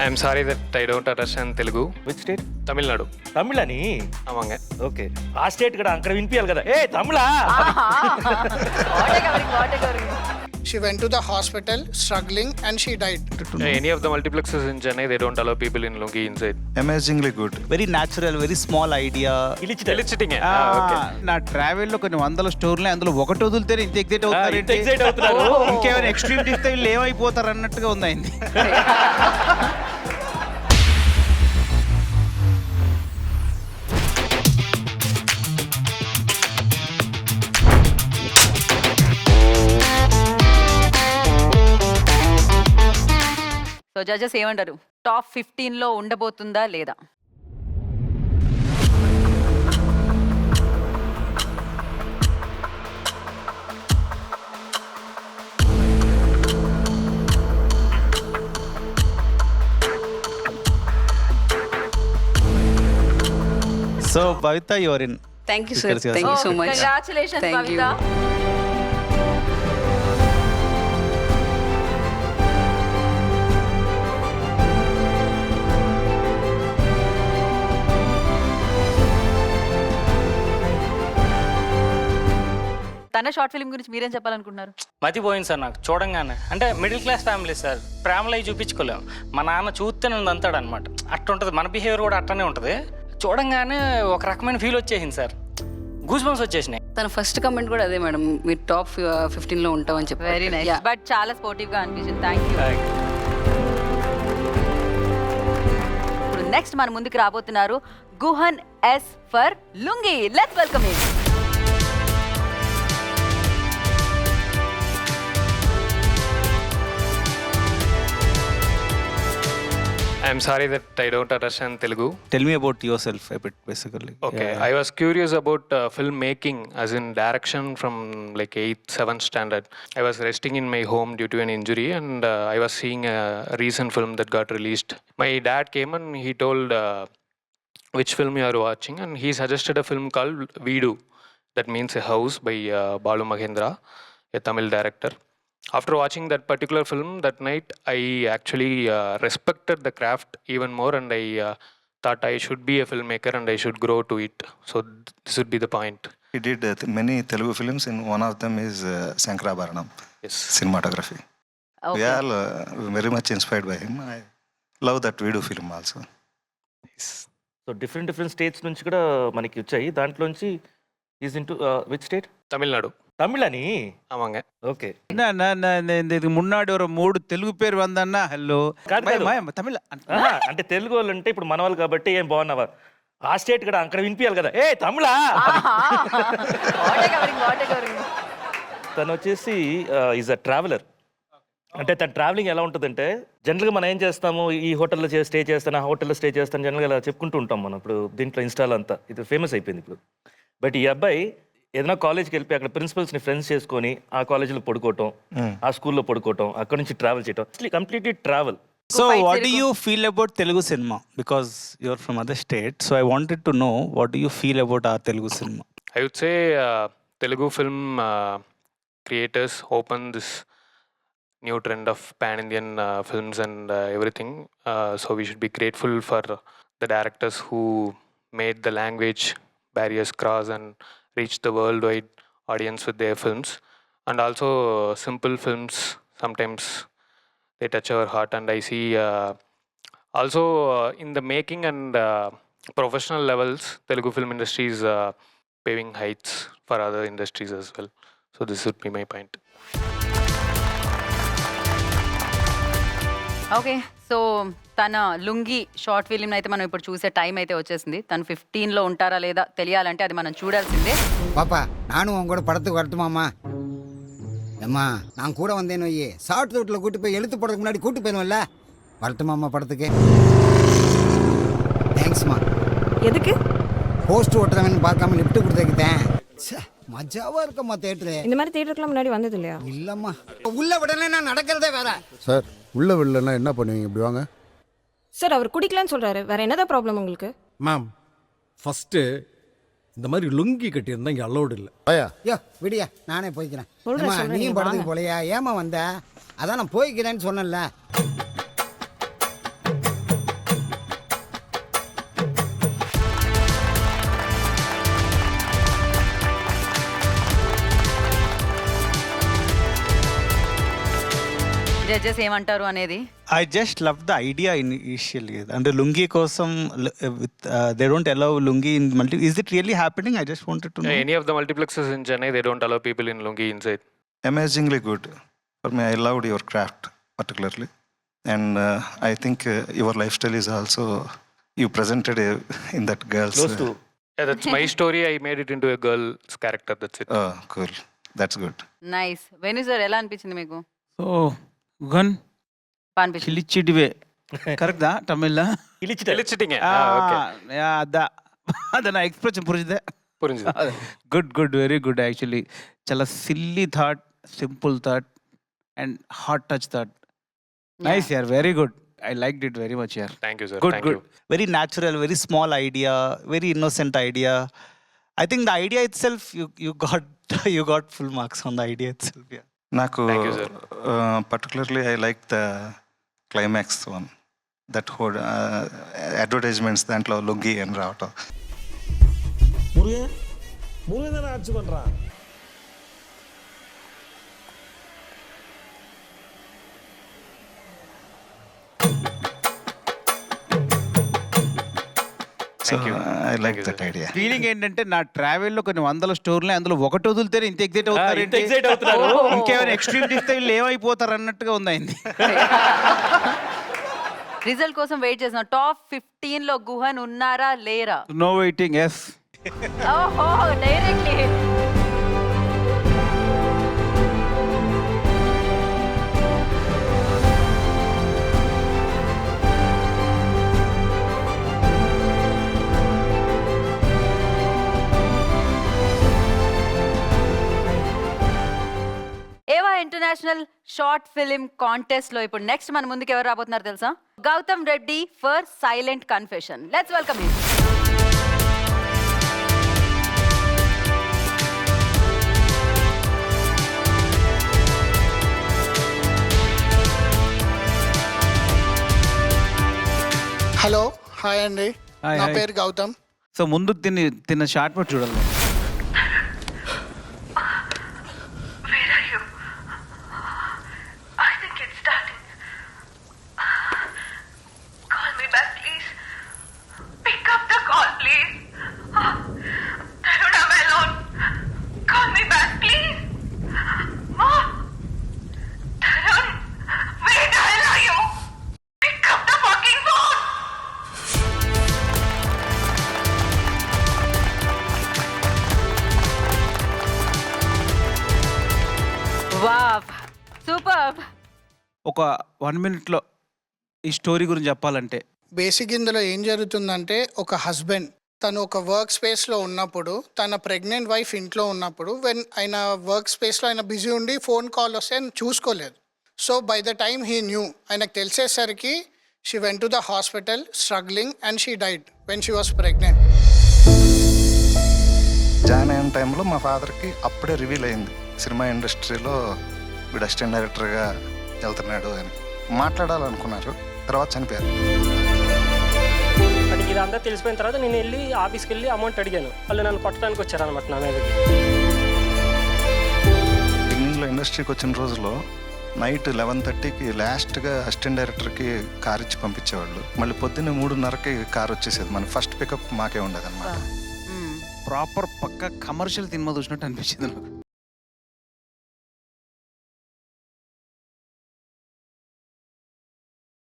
I'm sorry that I don't understand Telugu. Which state? Tamil Nadu. తమిళని? ఆమాంగ. Okay, ఆ స్టేట్ కూడా అక్కడ వినిపించాలి కదా. ఏ Tamil. She went to the hospital struggling and she died. Any of the multiplexes in Chennai, they don't allow people in lungi inside. Amazingly good. Very natural, very small idea. Eliciting. నా travel లో కొన్ని వందల స్టోర్లు అందులో ఒకటి వదిలితే ఇంత excite అవుతున్నారు. ఇంకేమైనా ఎక్స్ట్రీమ్ తీస్తే వీళ్ళు ఏమైపోతారు అన్నట్టుగా ఉంది అయింది. సో జడ్జెస్ ఏమంటారు? టాప్ 15లో ఉండబోతుందా లేదా? So Bhavitha you're in. Thank you sir, thank you so much. Congratulations Thank you. Bhavitha. తన షార్ట్ ఫిల్మ్ గురించి మీరేం చెప్పాలనుకుంటున్నారు? మతిపోయింది సార్ నాకు చూడంగానే. అంటే మిడిల్ క్లాస్ ఫ్యామిలీ సార్, ప్రేమలో అవి చూపించుకోలేము. మా నాన్న చూస్తే నన్ను అంతాడు అనమాట. అట్టుంటుంది మన బిహేవియర్ కూడా అట్టనే ఉంటుంది. చూడంగానే ఒక రకమైన ఫీల్ వచ్చేసింది సార్, గూస్ బంప్స్ వచ్చేసినాయి. తన ఫస్ట్ కమెంట్ కూడా అదే మేడం, మీరు టాప్ 15లో ఉంటామని చెప్పి. వెరీ నైస్, బట్ చాలా స్పోర్టివ్ గా అనిపించింది. Thank you. ఇప్పుడు నెక్స్ట్ మన ముందుకు రాబోతున్నారు Guhan S for Lungi. Let's welcome him. I'm sorry that I don't understand Telugu. Tell me about yourself a bit, basically. Okay, I was curious about filmmaking, as in direction from like 8th, 7th standard. I was resting in my home due to an injury, and I was seeing a recent film that got released. My dad came and he told which film you are watching, and he suggested a film called Veedu, that means a house, by Balu Mahendra, a Tamil director. After watching that particular film that night, I actually respected the craft even more, and I thought I should be a filmmaker and I should grow to it. So this would be the point. He did many Telugu films, and one of them is Sankarabharanam. Yes. Cinematography. We Okay. are very much inspired by him. I love that Veedu film also. So different states నుంచి కూడా మనకి వచ్చాయి. దాంట్లోంచి is into which state? Tamilnadu. తమిళని? ஆமாங்க. Okay. ఇది మున్నాడు ఎవరో 3 తెలుగు పేరు వందన్నా. Hello తమిళ అంటే తెలుగు వాళ్ళు అంటే ఇప్పుడు మన వాళ్ళు కాబట్టి ఏం బాగున్నావా, ఆ స్టేట్ కూడా అక్కడ వినిపించాలి కదా. ఏ తమిళ. తను వచ్చేసి ఈజ్ అ ట్రావెలర్. అంటే తన ట్రావెలింగ్ ఎలా ఉంటుందంటే, జనరల్గా మనం ఏం చేస్తాము, ఈ హోటల్లో స్టే చేస్తాను, ఆ హోటల్లో స్టే చేస్తాను, జనరల్గా ఇలా చెప్పుకుంటూ ఉంటాం మనం. ఇప్పుడు దీంట్లో ఇన్స్టాల్ అంతా ఇది ఫేమస్ అయిపోయింది ఇప్పుడు. బట్ ఈ అబ్బాయి ఏదైనా కాలేజ్కి వెళ్ళి అక్కడ ప్రిన్సిపల్స్ని ఫ్రెండ్స్ చేసుకొని ఆ కాలేజీలో పడుకోవటం, ఆ స్కూల్లో పడుకోవటం, అక్కడ నుంచి ట్రావెల్ చేయటం, completely travel. So what do you feel about Telugu cinema? Because you're from other state, so I wanted to know what do you feel about our Telugu cinema. I would say Telugu film creators open this new trend of pan-Indian films and everything. So we should be grateful for the directors who made the language barriers cross and reach the worldwide audience with their films. And also simple films, sometimes they touch our heart, and I see also in the making and professional levels, Telugu film industry is paving heights for other industries as well. So this would be my point. Okay, so తన lungi short film అయితే మనం ఇప్పుడు చూసే time అయితే వచ్చేసింది. తను 15లో ఉంటారా లేదా తెలియాలంటే అది మనం చూడాల్సిందే. பாப்பா நானும் உன் கூட படத்துக்கு வரட்டுமாம்மா? ஏம்மா நான் கூட வந்தேன்னு வையே, ஷார்ட் ரூட்டில் கூட்டி போய் எழுத்து போடுறதுக்கு முன்னாடி கூட்டி போயிடும்ல. வரட்டுமாம்மா படத்துக்கு? தேங்க்ஸ்மா. எதுக்கு? போஸ்ட் ஓட்டுறவன் பார்க்காம லிஃப்ட் கொடுத்துக்கிட்டேன். மஜாவா இருக்கம்மா தேட்டரு. இந்த மாதிரி தியேட்டருக்குலாம் முன்னாடி வந்தது இல்லையா? இல்லம்மா, உள்ள விடல நான் நடக்கிறதே வேற. சார் உள்ள விடலன்னா என்ன பண்ணுவீங்க? இப்படி வாங்க சார். அவர் குடிக்கலான்னு சொல்றாரு, வேற என்னதான் ப்ராப்ளம் உங்களுக்கு? மேம். ஃபர்ஸ்ட் இந்த மாதிரி லுங்கி கட்டியிருந்தா இங்கே அலௌடு இல்லை. ஐயா யோ விடியா, நானே போய்க்கிறேன். சொல்றேன், அம்மா, சொல்றேன், நீயும் நீங்க படத்துக்கு வாங்க. போலையா? ஏமா வந்த? அதான் நான் போய்க்கிறேன்னு சொன்னேன்ல. జడ్జెస్ ఏమంటారు అనేది. I just love the idea initially. And the lungi kosam, they don't allow lungi in multi. Is it really happening? I just wanted to know. Any of the multiplexes in Chennai, they don't allow people in lungi inside. Amazingly good. For me, I loved your craft particularly. And I think your lifestyle is also, you presented in that girl's... Close to. Yeah, that's my story. I made it into a girl's character. That's it. Oh, cool. That's good. Nice. వెను sir ఎలా అనిపించింది మీకు? So, Gun, బాగా అనిపించింది. Kilichidive. Correct da? Tamil? Eliciting. Okay. Yeah, ಅದನ್ನ expression ಪುರಿಸಿದೆ. Good very good actually. చాలా silly thought, simple thought and hot touch thought. Nice యార్, very good. I liked it very much, yeah. Thank you, sir. Good, Thank good. you. Very natural, very small idea, very innocent idea. I think the idea itself, you got full marks on the idea itself, yeah. Naku, Thank you, sir. Particularly, I like the climax one. That whole advertisements, దాంట్లో లుంగి అని రావటం. முருகன் ஆட்சி பண்றான். So, I like that idea. Feeling ఏంటంటే నా ట్రావెల్లో కొన్ని వందల స్టోర్లు అందులో ఒకటి వదిలితేనే ఇంత ఎగ్జైట్ అవుతారు. ఇంత ఎగ్జైట్ అవుతున్నారు. ఇంకేమైనా ఎక్స్ట్రీమ్ తీస్తే వీళ్ళు ఏమైపోతారు అన్నట్టుగా ఉంది అయింది. రిజల్ట్ కోసం వెయిట్ చేసిన టాప్ 15 లో గుహన్ ఉన్నారా లేరా? No waiting, yes. ఓహో, directly. Eva international short film contest లో ఇప్పుడు నెక్స్ట్ మన ముందుకు ఎవరు రాబోతున్నారు తెలుసా? Gautham Reddy for silent confession. Let's welcome him. Hello, hi అండి. Hi, నా hi. పేరు గౌతమ్. సో ముందు తిన్న షార్ట్ పట్ చూడాలి. Wow, super. ఒక 1 minute ఈ స్టోరీ గురించి చెప్పాలంటే, బేసిక్ ఇందులో ఏం జరుగుతుందంటే, ఒక హస్బెండ్ తను ఒక వర్క్ స్పేస్లో ఉన్నప్పుడు, తన ప్రెగ్నెంట్ వైఫ్ ఇంట్లో ఉన్నప్పుడు, ఆయన వర్క్ స్పేస్లో ఆయన బిజీ ఉండి ఫోన్ కాల్ వస్తే ఆయన చూసుకోలేదు. So by the time he knew, ఆయనకు తెలిసేసరికి she went to the hospital struggling and she died when she was pregnant. Join అయిన టైంలో మా ఫాదర్కి అప్పుడే రివీల్ అయింది సినిమా ఇండస్ట్రీలో వీడు అసిస్టెంట్ డైరెక్టర్గా వెళ్తున్నాడు అని. మాట్లాడాలనుకున్నారు, తర్వాత చనిపోయారు. వాడికి ఇదంతా తెలిసిపోయిన తర్వాత నేను వెళ్ళి ఆఫీస్కి వెళ్ళి అమౌంట్ అడిగాను. వాళ్ళు నన్ను కొట్టడానికి వచ్చారనమాట నా మీదకి. బిగినింగ్లో ఇండస్ట్రీకి వచ్చిన రోజుల్లో నైట్ 11:30కి లాస్ట్గా అసిస్టెంట్ డైరెక్టర్కి కార్ ఇచ్చి పంపించేవాళ్ళు. మళ్ళీ పొద్దున్నే 3:30కి కార్ వచ్చేసేది. మన ఫస్ట్ పికప్ మాకే ఉండదు అనమాట. ప్రాపర్ పక్క కమర్షియల్ సినిమా చూసినట్టు అనిపించింది నాకు.